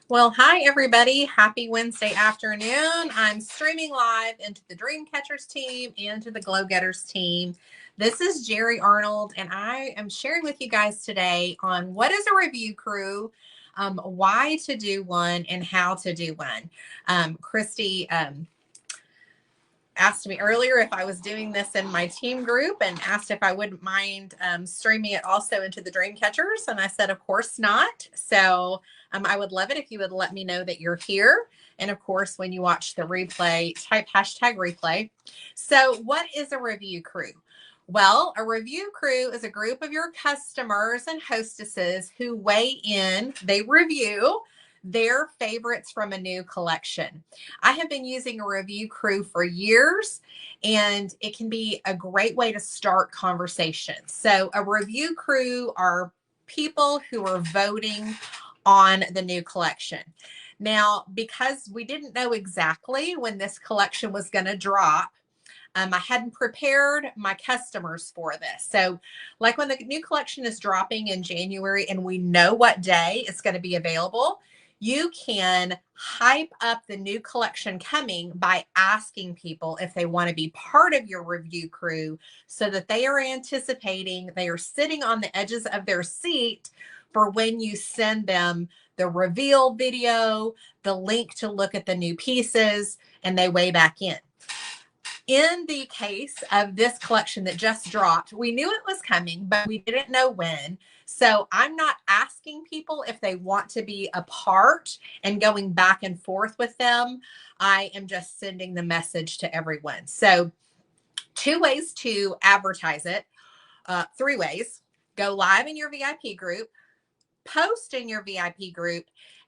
Well, hi, everybody. Happy Wednesday afternoon. I'm streaming live into the Dreamcatchers team and to the Glow Getters team. This is Jerry Arnold, and I am sharing with you guys today on what is a review crew, why to do one, and how to do one. Christy asked me earlier if I was doing this in my team group and asked if I wouldn't mind streaming it also into the Dreamcatchers. And I said, of course not. So I would love it if you would let me know that you're here. And of course, when you watch the replay, type hashtag replay. So, what is a review crew? Well, a review crew is a group of your customers and hostesses who weigh in, they review their favorites from a new collection. I have been using a review crew for years, and it can be a great way to start conversations. So, a review crew are people who are voting on the new collection. Now, because we didn't know exactly when this collection was going to drop, I hadn't prepared my customers for this. So, like when the new collection is dropping in January and we know what day it's going to be available, you can hype up the new collection coming by asking people if they want to be part of your review crew so that they are anticipating, they are sitting on the edges of their seat for when you send them the reveal video, the link to look at the new pieces, and they weigh back in. In the case of this collection that just dropped, we knew it was coming, but we didn't know when. So I'm not asking people if they want to be a part and going back and forth with them. I am just sending the message to everyone. So, two ways to advertise it, three ways: go live in your VIP group, post in your VIP group,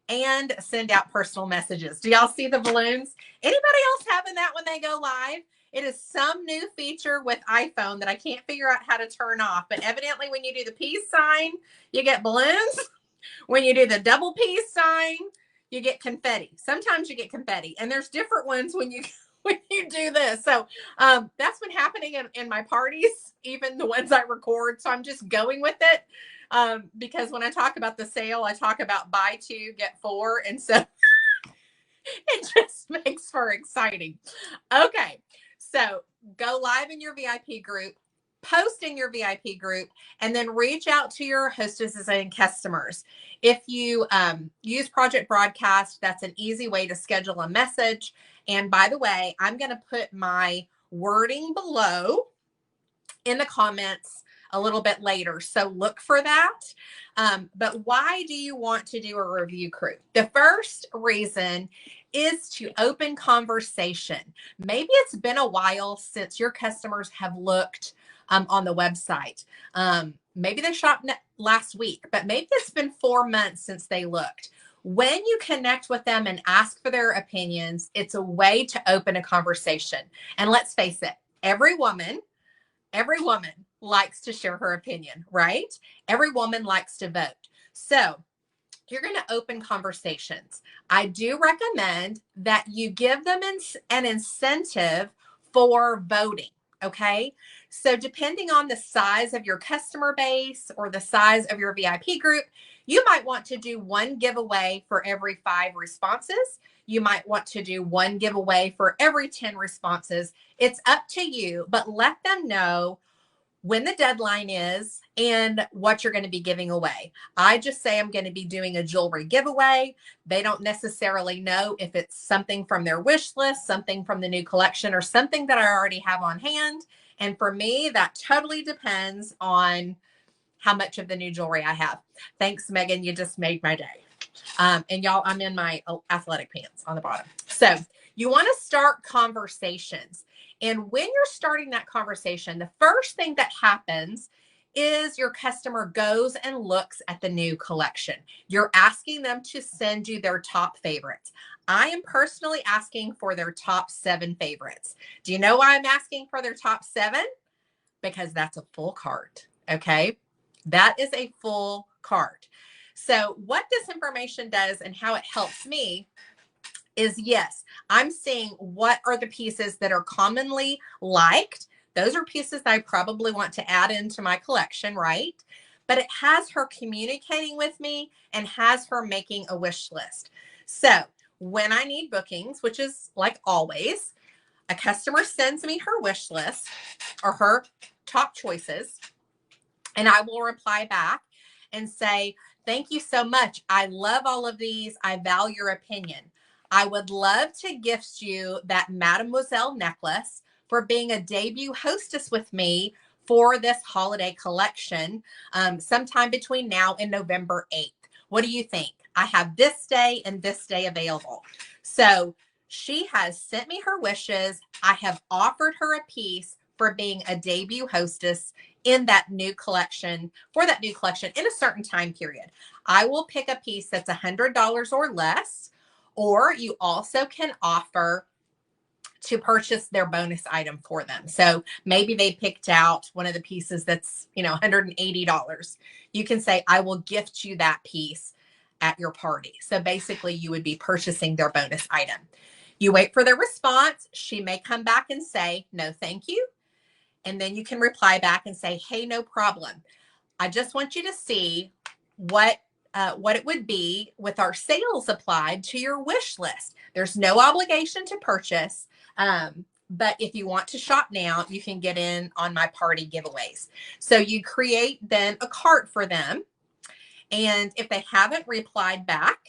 and send out personal messages. Do y'all see the balloons? Anybody else having that when they go live? It is some new feature with iPhone that I can't figure out how to turn off. But evidently, when you do the peace sign, you get balloons. When you do the double peace sign, you get confetti. Sometimes you get confetti, and there's different ones when you when you do this. So that's been happening in my parties, even the ones I record. So I'm just going with it because when I talk about the sale, I talk about buy two, get four. And so it just makes for exciting. Okay. So go live in your VIP group, post in your VIP group, and then reach out to your hostesses and customers. If you use Project Broadcast, that's an easy way to schedule a message. And by the way, I'm going to put my wording below in the comments a little bit later. So look for that. But why do you want to do a review crew? The first reason is to open conversation. Maybe it's been a while since your customers have looked on the website. Maybe they shopped last week, but maybe it's been 4 months since they looked. When you connect with them and ask for their opinions, it's a way to open a conversation. And let's face it, every woman likes to share her opinion, right? Every woman likes to vote. So you're going to open conversations. I do recommend that you give them an incentive for voting. Okay. So, depending on the size of your customer base or the size of your VIP group, you might want to do one giveaway for every 5 responses. You might want to do one giveaway for every 10 responses. It's up to you, but let them know when the deadline is and what you're going to be giving away. I just say I'm going to be doing a jewelry giveaway. They don't necessarily know if it's something from their wish list, something from the new collection, or something that I already have on hand. And for me, that totally depends on how much of the new jewelry I have. Thanks, Megan. You just made my day. And y'all, I'm in my athletic pants on the bottom. So you want to start conversations. And when you're starting that conversation, the first thing that happens is your customer goes and looks at the new collection. You're asking them to send you their top favorites. I am personally asking for their top 7 favorites. Do you know why I'm asking for their top 7? Because that's a full cart. Okay. That is a full cart. So, what this information does and how it helps me is yes, I'm seeing what are the pieces that are commonly liked. Those are pieces that I probably want to add into my collection, right? But it has her communicating with me and has her making a wish list. So when I need bookings, which is like always, a customer sends me her wish list or her top choices, and I will reply back and say, thank you so much. I love all of these. I value your opinion. I would love to gift you that Mademoiselle necklace for being a debut hostess with me for this holiday collection sometime between now and November 8th. What do you think? I have this day and this day available. So she has sent me her wishes. I have offered her a piece for being a debut hostess in that new collection, for that new collection in a certain time period. I will pick a piece that's $100 or less, or you also can offer to purchase their bonus item for them. So maybe they picked out one of the pieces that's, $180. You can say, I will gift you that piece at your party. So basically you would be purchasing their bonus item. You wait for their response. She may come back and say, no, thank you. And then you can reply back and say, hey, no problem. I just want you to see what it would be with our sales applied to your wish list. There's no obligation to purchase. But if you want to shop now, you can get in on my party giveaways. So you create then a cart for them. And if they haven't replied back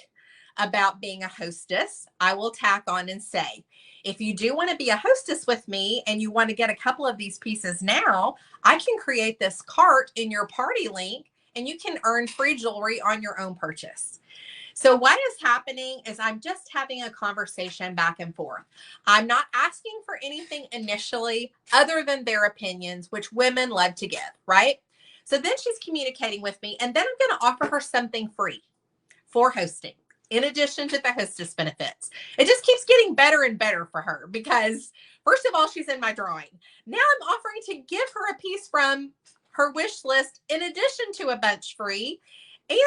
about being a hostess, I will tack on and say, if you do want to be a hostess with me and you want to get a couple of these pieces now, I can create this cart in your party link and you can earn free jewelry on your own purchase. So what is happening is I'm just having a conversation back and forth. I'm not asking for anything initially other than their opinions, which women love to give, right? So then she's communicating with me, and then I'm going to offer her something free for hosting, in addition to the hostess benefits. It just keeps getting better and better for her because, first of all, she's in my drawing. Now I'm offering to give her a piece from her wish list in addition to a bunch free, and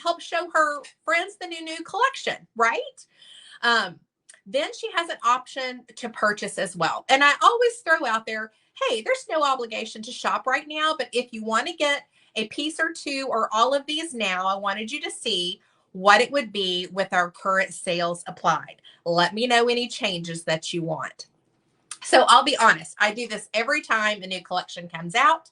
help show her friends the new collection, right? Then she has an option to purchase as well. And I always throw out there, hey, there's no obligation to shop right now, but if you want to get a piece or two or all of these now, I wanted you to see what it would be with our current sales applied. Let me know any changes that you want. So I'll be honest, I do this every time a new collection comes out.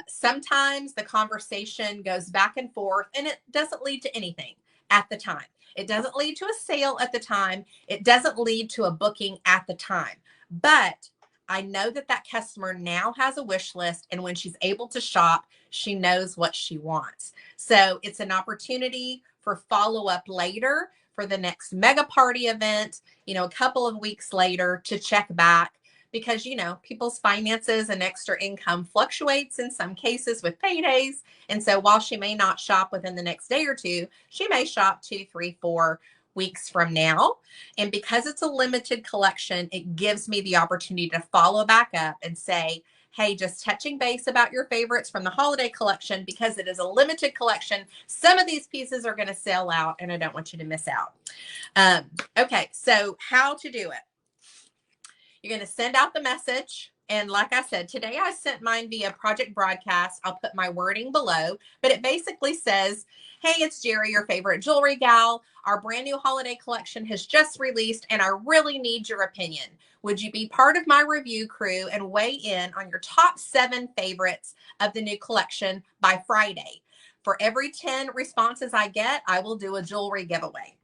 Sometimes the conversation goes back and forth and it doesn't lead to anything at the time. It doesn't lead to a sale at the time. It doesn't lead to a booking at the time. But I know that that customer now has a wish list, and when she's able to shop, she knows what she wants. So it's an opportunity for follow-up later for the next mega party event, a couple of weeks later to check back because, people's finances and extra income fluctuates in some cases with paydays. And so while she may not shop within the next day or two, she may shop 2, 3, 4 weeks from now. And because it's a limited collection, it gives me the opportunity to follow back up and say, hey, just touching base about your favorites from the holiday collection because it is a limited collection. Some of these pieces are going to sell out and I don't want you to miss out. Okay, so how to do it. You're going to send out the message. And like I said, today I sent mine via Project Broadcast. I'll put my wording below, but it basically says, hey, it's Jerry, your favorite jewelry gal. Our brand new holiday collection has just released and I really need your opinion. Would you be part of my review crew and weigh in on your top 7 favorites of the new collection by Friday? For every 10 responses I get, I will do a jewelry giveaway.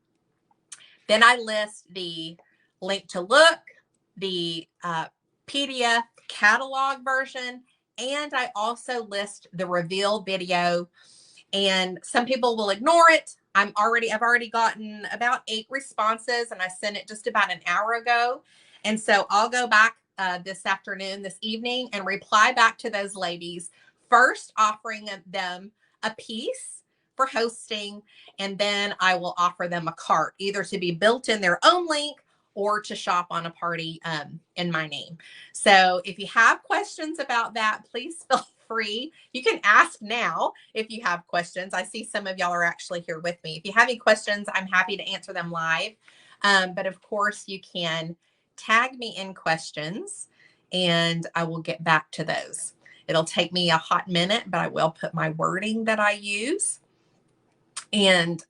Then I list the link to look, the PDF catalog version, and I also list the reveal video. And some people will ignore it. I've already gotten about 8 responses, and I sent it just about an hour ago. And so I'll go back this evening, and reply back to those ladies, first offering them a piece for hosting, and then I will offer them a cart, either to be built in their own link or to shop on a party in my name. So if you have questions about that, please feel free. You can ask now if you have questions. I see some of y'all are actually here with me. If you have any questions, I'm happy to answer them live. But of course, you can tag me in questions and I will get back to those. It'll take me a hot minute, but I will put my wording that I use. And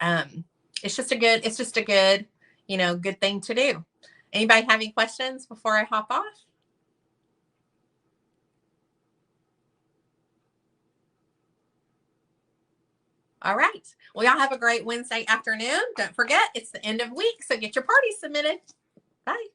it's just a good, good thing to do. Anybody have any questions before I hop off? All right. Well, y'all have a great Wednesday afternoon. Don't forget, it's the end of week, so get your party submitted. Bye.